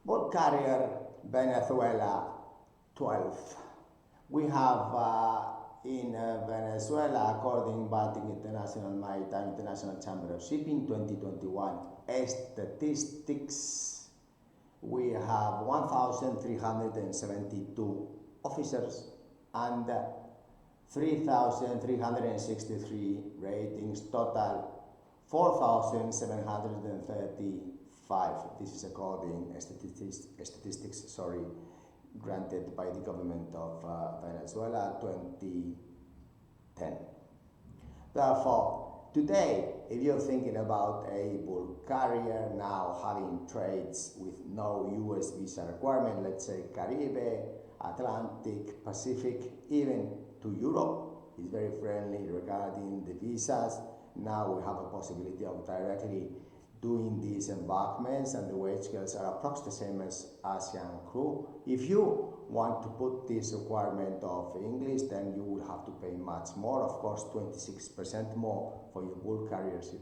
Bulk carrier Venezuela 12. We have in Venezuela, according Baltic International Maritime International Chamber of Shipping 2021 statistics, we have 1,372 officers and 3,363 ratings, total 4,735. This is according statistics, granted by the government of Venezuela 2010. Therefore, today, if you're thinking about a bulk carrier now having trades with no US visa requirement, let's say Caribbean, Atlantic, Pacific, even to Europe, is very friendly regarding the visas. Now we have a possibility of directly doing these embarkments, and the wage scales are approximately the same as ASEAN crew. If you want to put this requirement of English, then you will have to pay much more, of course 26% more for your bulk carriers.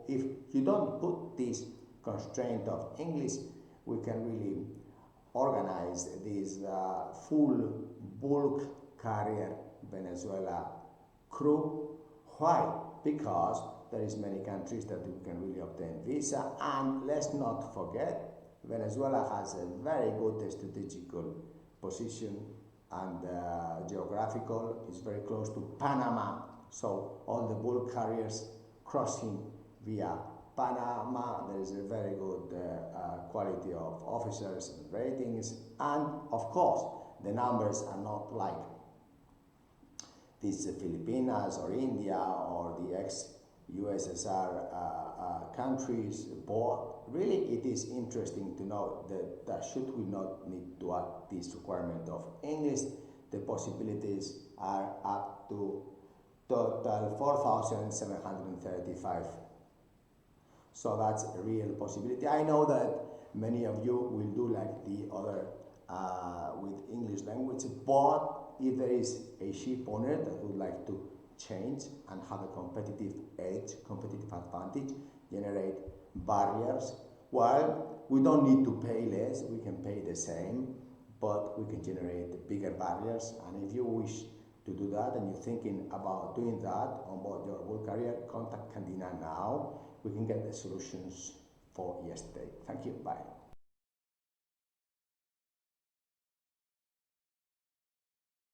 If you don't put this constraint of English, we can really organize this full bulk carrier Venezuela crew. Why? Because there is many countries that you can really obtain visa, and let's not forget, Venezuela has a very good strategical position and geographical. It's very close to Panama, so all the bulk carriers crossing via Panama, there is a very good quality of officers and ratings, and of course the numbers are not like these Filipinas or India or the ex-USSR countries, but really it is interesting to know that should we not need to add this requirement of English, the possibilities are up to total 4,735. So that's a real possibility. I know that many of you will do like the other with English language, but if there is a ship owner that would like to change and have a competitive edge, competitive advantage, generate barriers, well, we don't need to pay less, we can pay the same, but we can generate bigger barriers. And if you wish to do that and you're thinking about doing that on board your bulk carrier, contact Candina now. We can get the solutions for yesterday. Thank you. Bye.